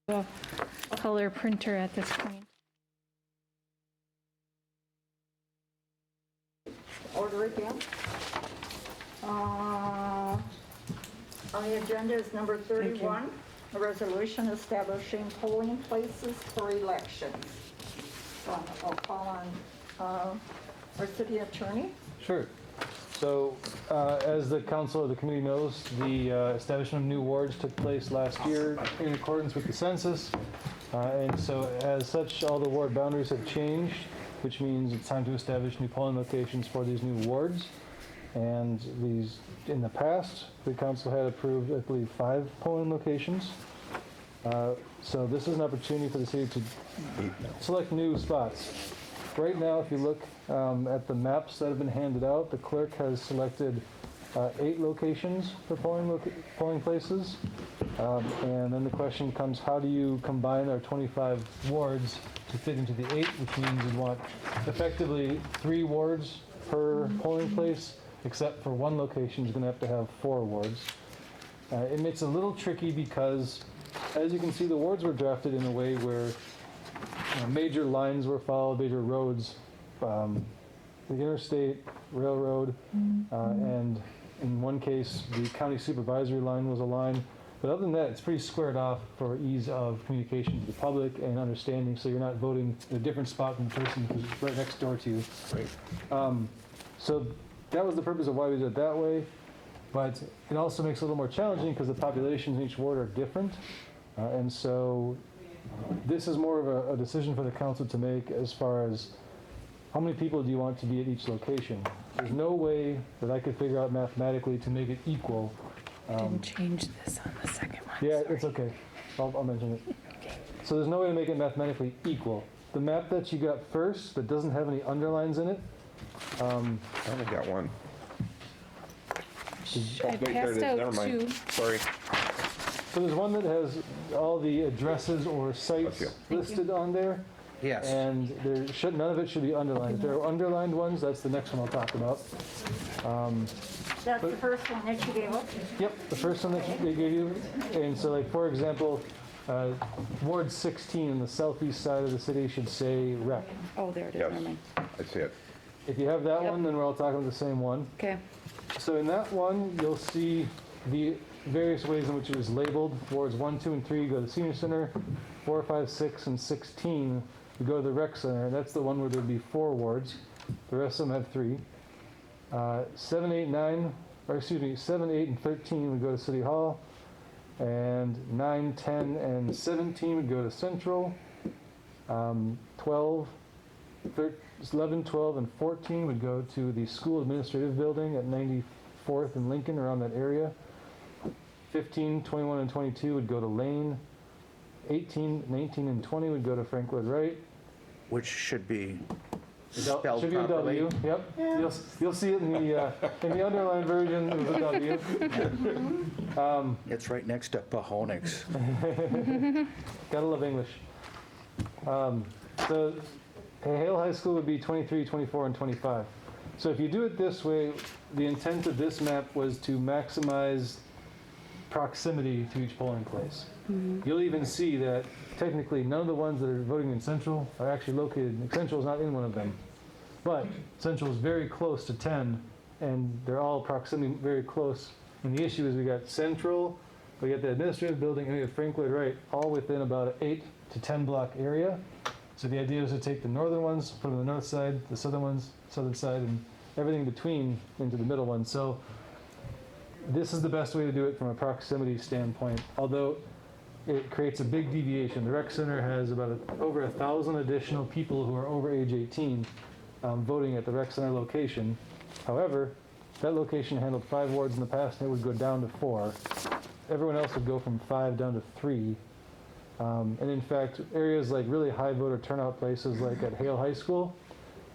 a color printer at this point. Order again. On the agenda is number 31, a resolution establishing polling places for elections. So I'll call on our city attorney. Sure. So, as the council or the committee knows, the establishment of new wards took place last year in accordance with the census. And so, as such, all the ward boundaries have changed, which means it's time to establish new polling locations for these new wards. And these, in the past, the council had approved, I believe, 5 polling locations. So this is an opportunity for the city to select new spots. Right now, if you look at the maps that have been handed out, the clerk has selected 8 locations for polling places. And then the question comes, how do you combine our 25 wards to fit into the 8, which means you'd want effectively 3 wards per polling place, except for one location is going to have 4 wards. It makes it a little tricky because, as you can see, the wards were drafted in a way where major lines were followed, major roads, the interstate, railroad, and in one case, the county supervisory line was a line. But other than that, it's pretty squared off for ease of communication to the public and understanding, so you're not voting in a different spot than the person who's right next door to you. Right. So that was the purpose of why we did it that way. But it also makes it a little more challenging because the populations in each ward are different. And so this is more of a decision for the council to make as far as how many people do you want to be at each location. There's no way that I could figure out mathematically to make it equal. Didn't change this on the second one. Yeah, sorry. it's okay. I'll mention it. Okay. So there's no way to make it mathematically equal. The map that you got first that doesn't have any underlines in it. I only got one. I passed out Never mind. 2. Sorry. So there's one that has all the addresses or sites Okay. listed on there. Yes. And none of it should be underlined. If there are underlined ones, that's the next one I'll talk about. That's the first one that you gave us. Yep, the first one that they gave you. And so, like, for example, Ward 16 in the southeast side of the city should say rec. Oh, there it is. Yes, Never mind. I see it. If you have that Yep. one, then we're all talking about the same one. Okay. So in that one, you'll see the various ways in which it was labeled. Wards 1, 2, and 3 go to the senior center. 4, 5, 6, and 16 you go to the rec center. That's the one where there'd be 4 wards. The rest of them have 3. 7, 8, 9, or excuse me, 7, 8, and 13 would go to City Hall. And 9, 10, and 17 would go to Central. 12, 11, 12, and 14 would go to the school administrative building at 94th and Lincoln, around that area. 15, 21, and 22 would go to Lane. 18, 19, and 20 would go to Frank Lloyd Wright. Which should be spelled Should be a properly. W. Yep. You'll see it in the underlined version. It was a W. It's right next to Pahonix. Gotta love English. So Hale High School would be 23, 24, and 25. So if you do it this way, the intent of this map was to maximize proximity to each polling place. You'll even see that technically none of the ones that are voting in Central are actually located. Central is not in one of them. But Central is very close to 10, and they're all proximity very close. And the issue is we got Central, we got the administrative building, and we have Frank Lloyd Wright, all within about an 8 to 10 block area. So the idea is to take the northern ones, put them on the north side, the southern ones, southern side, and everything in between into the middle one. So this is the best way to do it from a proximity standpoint, although it creates a big deviation. The rec center has about over 1,000 additional people who are over age 18 voting at the rec center location. However, that location handled 5 wards in the past, and it would go down to 4. Everyone else would go from 5 down to 3. And in fact, areas like really high voter turnout places like at Hale High School,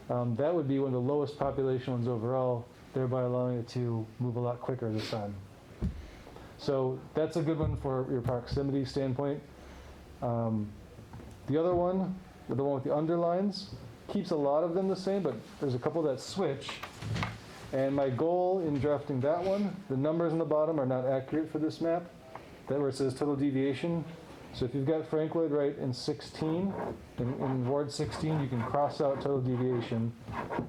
that would be one of the lowest population ones overall, thereby allowing it to move a lot quicker this time. So that's a good one for your proximity standpoint. The other one, the one with the underlines, keeps a lot of them the same, but there's a couple that switch. And my goal in drafting that one, the numbers on the bottom are not accurate for this map. That where it says total deviation, So if you've got Frank Lloyd Wright in 16, in Ward 16, you can cross out total deviation.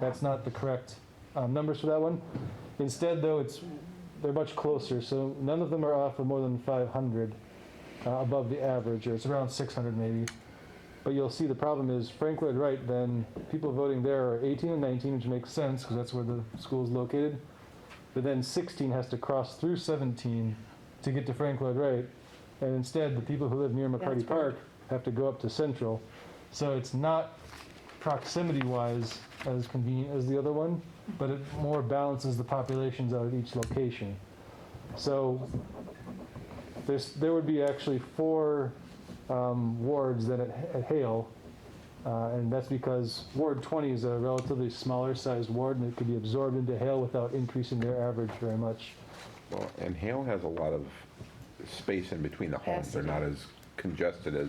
That's not the correct numbers for that one. Instead, though, they're much closer, so none of them are off of more than 500 above the average, or it's around 600 maybe. But you'll see the problem is Frank Lloyd Wright, then people voting there are 18 and 19, which makes sense because that's where the school is located. But then 16 has to cross through 17 to get to Frank Lloyd Wright. And instead, the people who live near McCarty Park have to go up to Central. So it's not proximity-wise as convenient as the other one, but it more balances the populations out at each location. So there would be actually 4 wards then at Hale, and that's because Ward 20 is a relatively smaller sized ward, and it could be absorbed into Hale without increasing their average very much. Well, and Hale has a lot of space in between the homes. They're not as congested as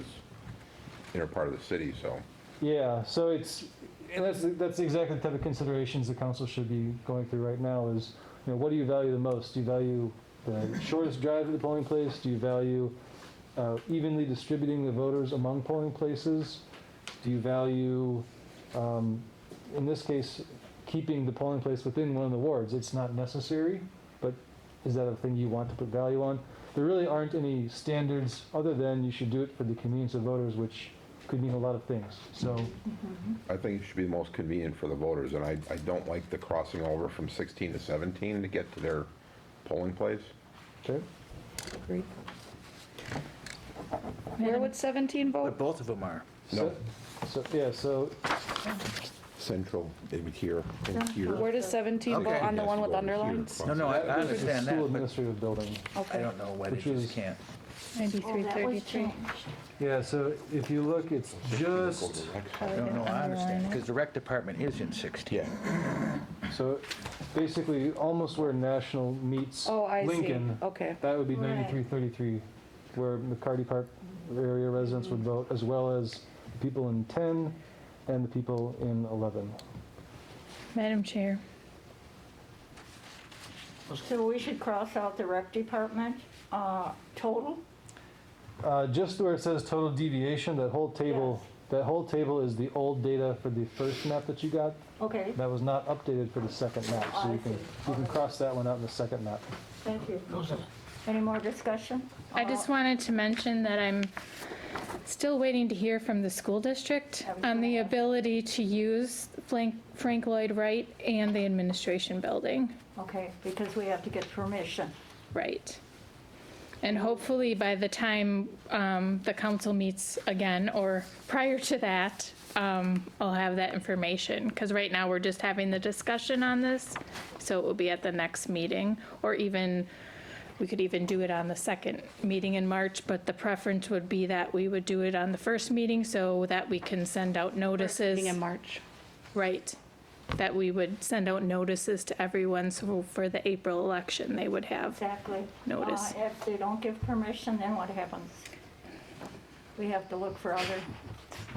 inner part of the city, so. Yeah, so that's exactly the type of considerations the council should be going through right now is, what do you value the most? Do you value the shortest drive to the polling place? Do you value evenly distributing the voters among polling places? Do you value, in this case, keeping the polling place within one of the wards? It's not necessary, but is that a thing you want to put value on? There really aren't any standards other than you should do it for the convenience of voters, which could mean a lot of things. So I think it should be the most convenient for the voters, and I don't like the crossing over from 16 to 17 to get to their polling place. okay. Agreed. Where would 17 But vote? both of them are. No. So Central, maybe here, and here. Where does 17 vote? Okay. On the Yes, one with go over here, underlines? cross No, no, it. I this is the understand school that, but administrative building. I Okay. don't know why they Which just is- can't. Oh, that was 9333. changed. Yeah, so if you look, it's just, No, no, I understand, because the rec department is in 16. Yeah, so basically almost where National meets Oh, I see. Lincoln, Okay. that would be Right. 9333, where McCarty Park area residents would vote, as well as the people in 10 and the people in 11. Madam Chair, So we should cross out the rec department, total? Just where it says total deviation, that whole table, is the old data for the first map that you got. Okay, That was not updated for the second map, so I you can see. cross that one out in the second map. thank you. Any more discussion? I just wanted to mention that I'm still waiting to hear from the school district on the ability to use Frank Lloyd Wright and the administration building. Okay, because we have to get permission. Right. And hopefully by the time the council meets again, or prior to that, I'll have that information. Because right now, we're just having the discussion on this, so it will be at the next meeting. Or even, we could even do it on the second meeting in March, but the preference would be that we would do it on the first meeting so that we can send out notices. Meeting in March. Right. That we would send out notices to everyone, so for the April election, they would have. Exactly. Notice. If they don't give permission, then what happens? We have to look for other,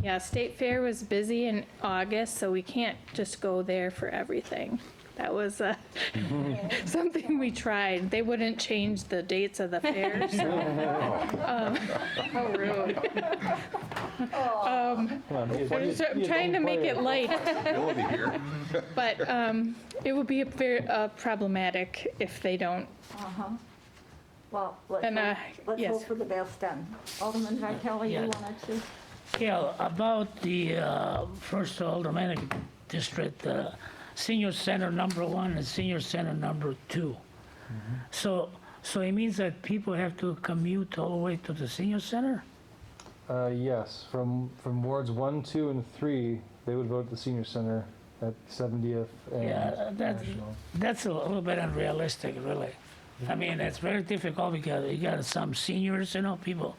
Yeah, State Fair was busy in August, so we can't just go there for everything. That was something we tried. They wouldn't change the dates of the fair, so. How rude. Come on, I'm trying to make it light, ability here. but it would be very problematic if they don't. well, let's And, hope yes. for the best then. Alderman Vitale, you Yes. wanted to? Yeah, about the First Aldermanic District, Senior Center number 1 and Senior Center number 2. So it means that people have to commute all the way to the Senior Center? Yes, from wards 1, 2, and 3, they would vote at the senior center at 70th and Yeah, National. that's a little bit unrealistic, really. I mean, it's very difficult because you got some seniors, people,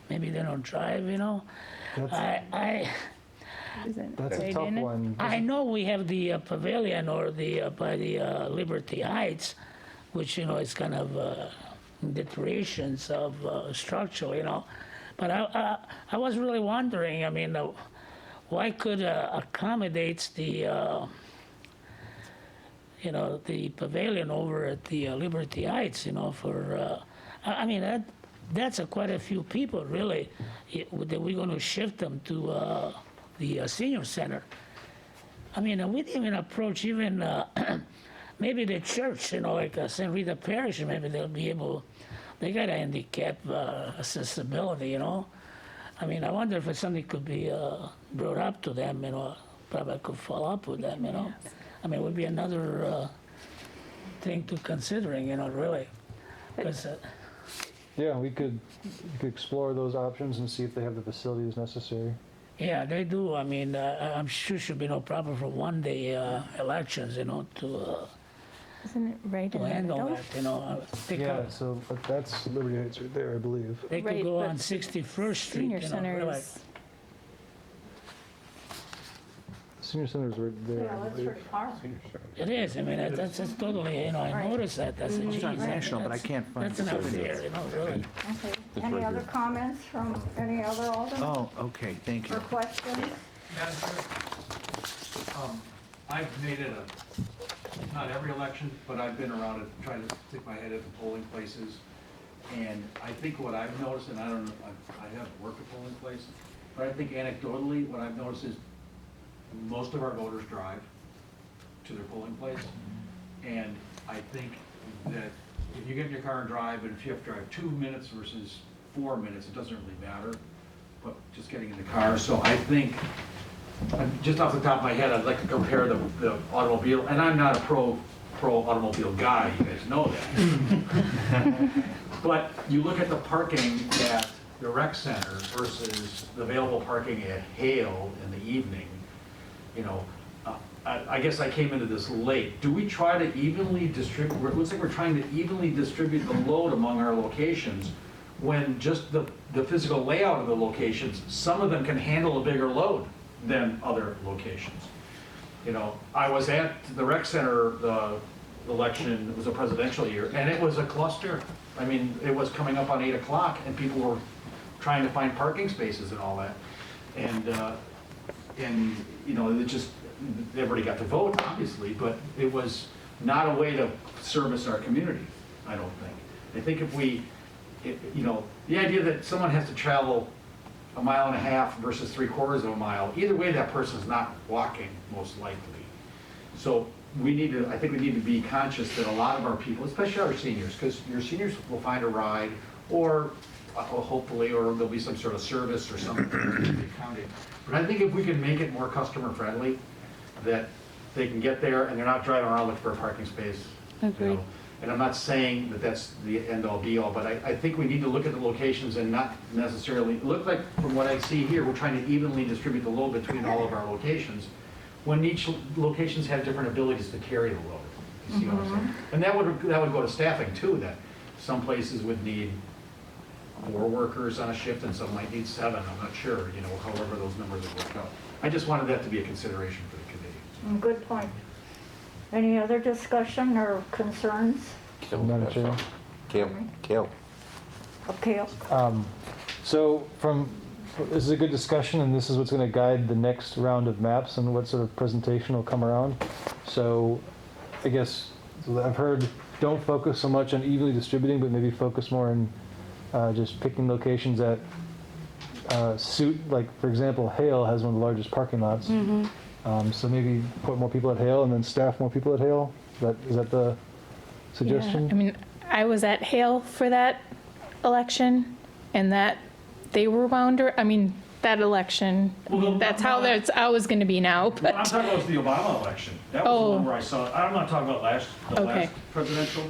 maybe they don't drive, I That's a Right tough in it? one. I know we have the pavilion or the by the Liberty Heights, which is kind of deteriorations of structure, But I was really wondering. I mean, why could accommodate the the pavilion over at the Liberty Heights? For I mean that's quite a few people, really, that we're gonna shift them to the senior center. I mean, we didn't even approach even maybe the church, like St. Rita Parish, maybe they'll be able, they got a handicap accessibility, I mean, I wonder if something could be brought up to them, probably could follow up with them, I mean, it would be another thing to considering, really. 'Cause, Yeah, we could explore those options and see if they have the facilities necessary. yeah, they do. I mean, I'm sure should be no problem for one-day elections, to Isn't it right in the handle middle? that, They Yeah, could, so that's Liberty Heights right there, I believe. they could Right, go but on 61st Street, Senior center really. is, Senior Center's right there. Yeah, I that's believe. pretty far. It is. I mean, that's totally, I Right. noticed that. That's a It's not geez, national, but I that's- can't find That's it. enough there, really. Okay. It's Any right other here. comments from any other alderman Oh, okay, thank or you. questions? Madam Chair, I've made it not every election, but I've been around it, trying to stick my head at the polling places. And I think what I've noticed, and I don't know, I haven't worked a polling place, but I think anecdotally, what I've noticed is most of our voters drive to their polling place. And I think that if you get in your car and drive, and if you have to drive 2 minutes versus 4 minutes, it doesn't really matter, but just getting in the car. So I think, just off the top of my head, I'd like to compare the automobile, and I'm not a pro automobile guy, you guys know that. But you look at the parking at the rec center versus the available parking at Hale in the evening, I guess I came into this late. Do we try to evenly distribute, it looks like we're trying to evenly distribute the load among our locations, when just the physical layout of the locations, some of them can handle a bigger load than other locations. I was at the rec center, the election, it was a presidential year, and it was a cluster. I mean, it was coming up on 8 o'clock, and people were trying to find parking spaces and all that. And it just, everybody got to vote, obviously, but it was not a way to service our community, I don't think. I think if we, the idea that someone has to travel 1.5 miles versus 3/4 of a mile, either way, that person's not walking, most likely. So I think we need to be conscious that a lot of our people, especially our seniors, because your seniors will find a ride, or hopefully, or there'll be some sort of service or something counted. But I think if we can make it more customer friendly, that they can get there and they're not driving around looking for a parking space. Agreed. And I'm not saying that that's the end all be all, but I think we need to look at the locations and not necessarily, it looks like from what I see here, we're trying to evenly distribute the load between all of our locations, when each locations have different abilities to carry the load. You see what I'm saying? And that would go to staffing too, that some places would need 4 workers on a shift and some might need 7, I'm not sure, however those numbers would work out. I just wanted that to be a consideration for the committee. Good point. Any other discussion or concerns? Madam Chair. Kale. Okay, So this is a good discussion, and this is what's going to guide the next round of maps and what sort of presentation will come around. So I guess I've heard don't focus so much on evenly distributing, but maybe focus more on just picking locations that suit, like for example, Hale has one of the largest parking lots. So maybe put more people at Hale and then staff more people at Hale. Is that the suggestion? yeah, I mean, I was at Hale for that election, and that, they were that election, Well, that's no, how no. that's always gonna be now, What I'm but, talking about is the Obama election. That was the Oh. one where I saw, I'm not talking about the Okay. last presidential.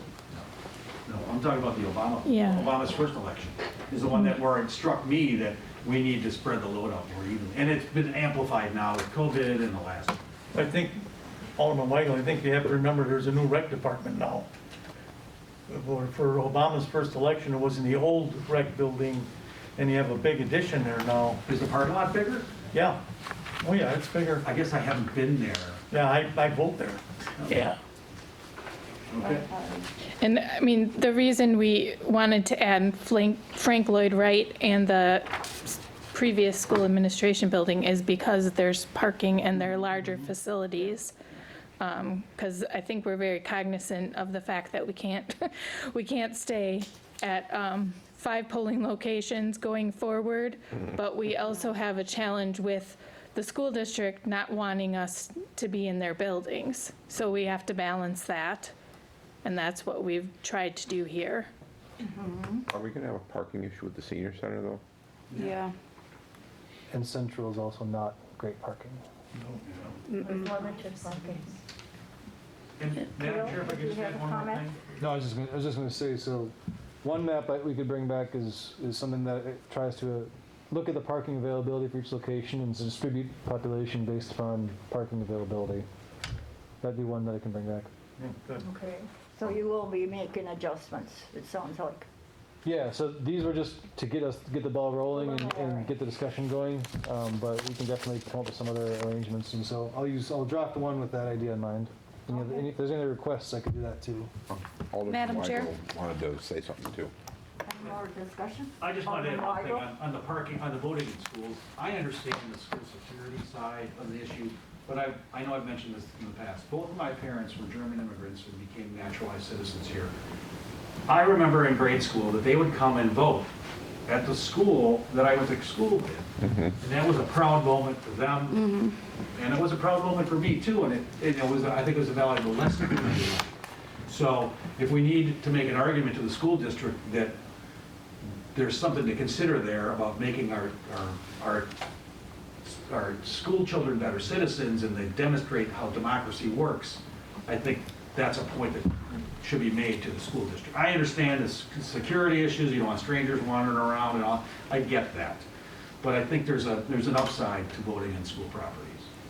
No, I'm talking about the Obama. Yeah. Obama's first election is the one where it struck me that we need to spread the load out more evenly. And it's been amplified now with COVID and the last. I think, Alderman Weigel, I think you have to remember there's a new rec department now. For Obama's first election, it was in the old rec building, and you have a big addition there now. Is the parking lot bigger? Yeah, oh yeah, it's bigger. I guess I haven't been there. Yeah, I vote there. Yeah. Okay. and I mean, the reason we wanted to add Frank Lloyd Wright and the previous school administration building is because there's parking and they're larger facilities. Because I think we're very cognizant of the fact that we can't stay at 5 polling locations going forward, but we also have a challenge with the school district not wanting us to be in their buildings. So we have to balance that, and that's what we've tried to do here. Are we gonna have a parking issue with the senior center, though? Yeah. And Central is also not great parking. There's limited parking. And Madam Chair, if I could just Did you have add a one more comment? thing? No, I was just gonna say, so, one map that we could bring back is something that it tries to look at the parking availability for each location and to distribute population based upon parking availability. That'd be one that I can bring back. Yeah, good. Okay, so you will be making adjustments, it sounds like. Yeah, so these were just to get the ball rolling and Preliminary. get the discussion going, but we can definitely come up with some other arrangements, and so I'll draft one with that idea in mind. And if there's any requests, I could do that too. Alderman Madam Chair? Weigel wanted to say something, too. Any more discussion? I just wanted to add Alderman one thing Weigel? on the parking, on the voting in schools. I understand the school security side of the issue, but I know I've mentioned this in the past. Both of my parents were German immigrants who became naturalized citizens here. I remember in grade school that they would come and vote at the school that I went to school with. And that was a proud moment for them, and it was a proud moment for me too, and it was, I think it was a valuable lesson for me. So if we need to make an argument to the school district that there's something to consider there about making our school children better citizens and they demonstrate how democracy works, I think that's a point that should be made to the school district. I understand the security issues, you don't want strangers wandering around and all, I get that. But I think there's an upside to voting in school properties.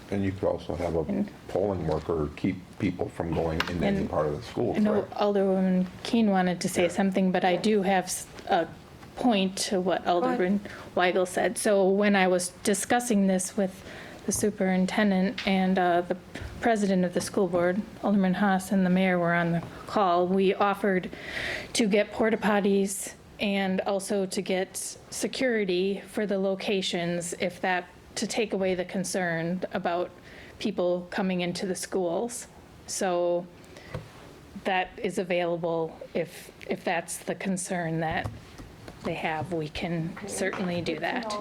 And you could also have a polling worker keep people from going in any And part of the school, I know correct? Alderwoman Keene wanted to say something, but I do have a point to what Alderman Weigel said. So when I was discussing this with the superintendent and the president of the school board, Alderman Haas, and the mayor were on the call, we offered to get porta potties and also to get security for the locations, if that, to take away the concern about people coming into the schools. So that is available if that's the concern that they have, we can certainly do that.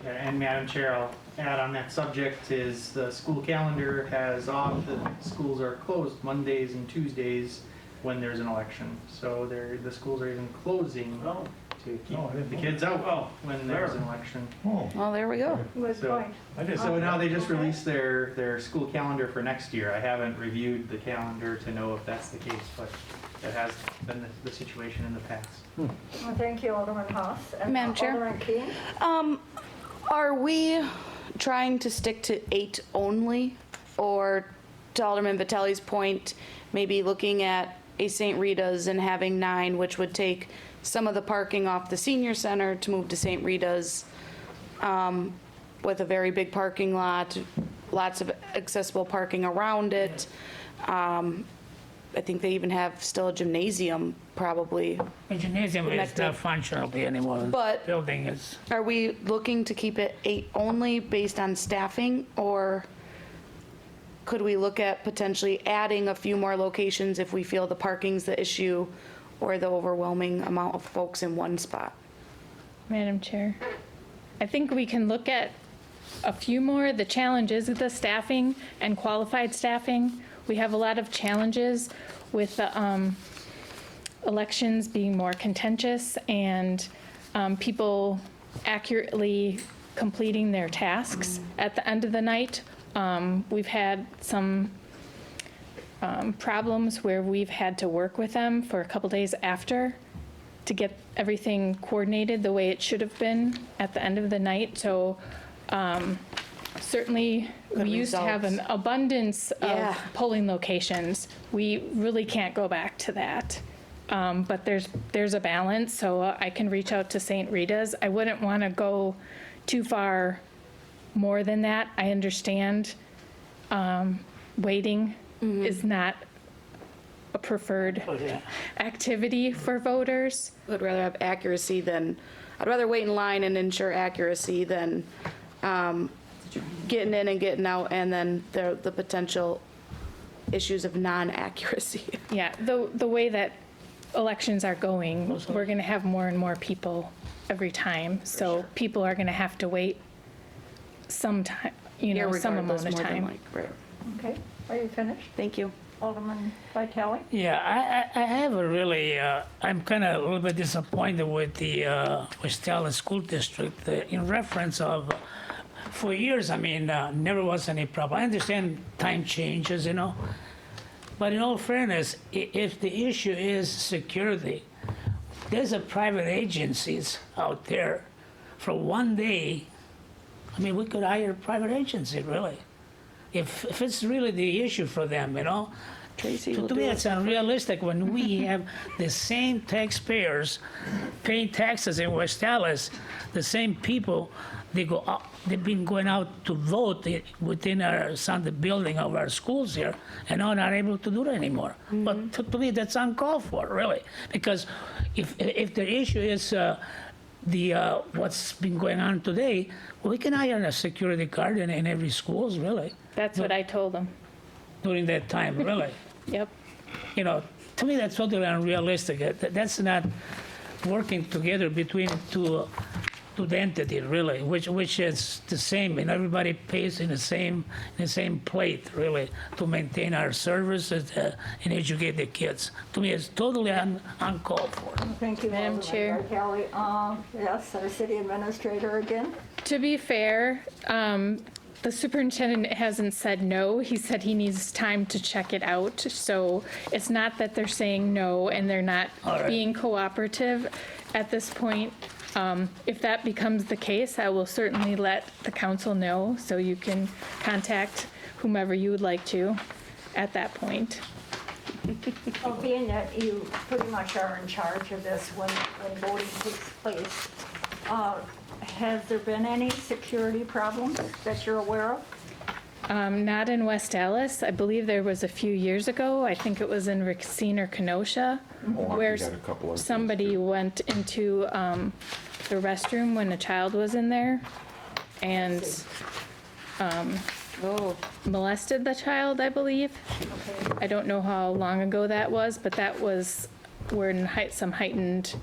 Yeah, and Madam Chair, I'll add on that subject is the school calendar has off, the schools are closed Mondays and Tuesdays when there's an election. So the schools are even closing to keep Oh, I didn't the know kids out when there's an election. Oh, Well, there we go. Good So- point. I just, So now they just released their school calendar for next year. I haven't reviewed the calendar to know if that's the case, but that has been the situation in the past. Well, thank you, Alderman Haas. And Madam Chair? Alderman Keene? Are we trying to stick to 8 only? Or to Alderman Vitale's point, maybe looking at a St. Rita's and having 9, which would take some of the parking off the senior center to move to St. Rita's, with a very big parking lot, lots of accessible parking around it. I think they even have still a gymnasium, probably. The gymnasium is Connected. not functional anymore. But- Building is, Are we looking to keep it 8 only based on staffing, or could we look at potentially adding a few more locations if we feel the parking's the issue or the overwhelming amount of folks in one spot? Madam Chair, I think we can look at a few more. The challenge is the staffing and qualified staffing. We have a lot of challenges with the elections being more contentious and people accurately completing their tasks at the end of the night. We've had some problems where we've had to work with them for a couple days after to get everything coordinated the way it should have been at the end of the night. So certainly, Good we used to have an results. abundance Yeah. of polling locations. We really can't go back to that. But there's a balance, so I can reach out to St. Rita's. I wouldn't want to go too far more than that. I understand waiting is not a preferred activity for voters. I'd rather have accuracy than, I'd rather wait in line and ensure accuracy than getting in and getting out, and then the potential issues of non-accuracy. Yeah, the way that elections are going, we're going to have more and more people every time. So people are going to have to wait some time, some amount Irregardless, of more than time. like, right. Okay, are you finished? Thank you. Alderman Vitale? Yeah, I have a really, I'm kind of a little bit disappointed with the West Dallas School District in reference of, for years, I mean, never was any problem. I understand time changes, but in all fairness, if the issue is security, there's a private agencies out there for one day. I mean, we could hire a private agency, really, if it's really the issue for them, Tracy To will to do me, it. it's unrealistic when we have the same taxpayers paying taxes in West Dallas, the same people, they've been going out to vote within the building of our schools here, and now not able to do that anymore. But to me, that's uncalled for, really, because if the issue is what's been going on today, we can hire a security guard in every schools, really, That's what I told them. during that time, really. Yep. To me, that's totally unrealistic. That's not working together between two entities, really, which is the same, and everybody pays in the same plate, really, to maintain our services and educate the kids. To me, it's totally uncalled for. Thank you, Madam Alderman Chair. Vitale. Yes, our city administrator again. To be fair, the superintendent hasn't said no. He said he needs time to check it out. So it's not that they're saying no and they're not All right. being cooperative at this point. If that becomes the case, I will certainly let the council know, so you can contact whomever you would like to at that point. Well, being that you pretty much are in charge of this when voting takes place, has there been any security problems that you're aware of? Not in West Dallas. I believe there was a few years ago. I think it was in Racine or Kenosha, where had a couple of somebody went into the restroom when a child was in there and molested the child, I believe. I don't know how long ago that was, but that was where some heightened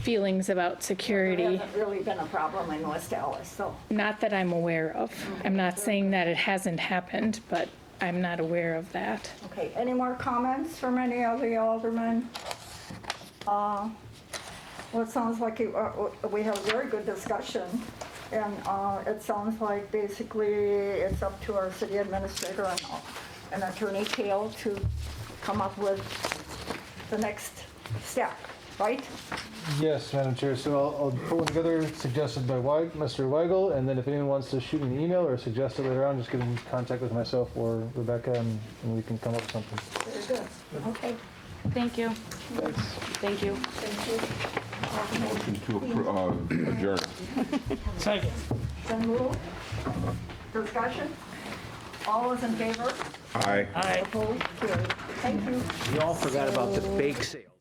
feelings about There security. hasn't really been a problem in West Dallas, so. Not that I'm aware of. I'm not saying that it hasn't happened, but I'm not aware of that. Okay, any more comments from any of the aldermen? Well, it sounds like we have a very good discussion, and it sounds like basically it's up to our city administrator and Attorney Kale to come up with the next step, right? Yes, Madam Chair, so I'll put one together suggested by Mr. Weigel, and then if anyone wants to shoot me an email or suggest it later on, just get in contact with myself or Rebecca, and we can come up with something. Very good. Okay, Thank you. Thanks. Thank you. thank you. Motion to adjourn. Second. Then move. Discussion? All those in favor? Aye. Aye. Opposed? Carried. Thank you. You all forgot about the bake sale.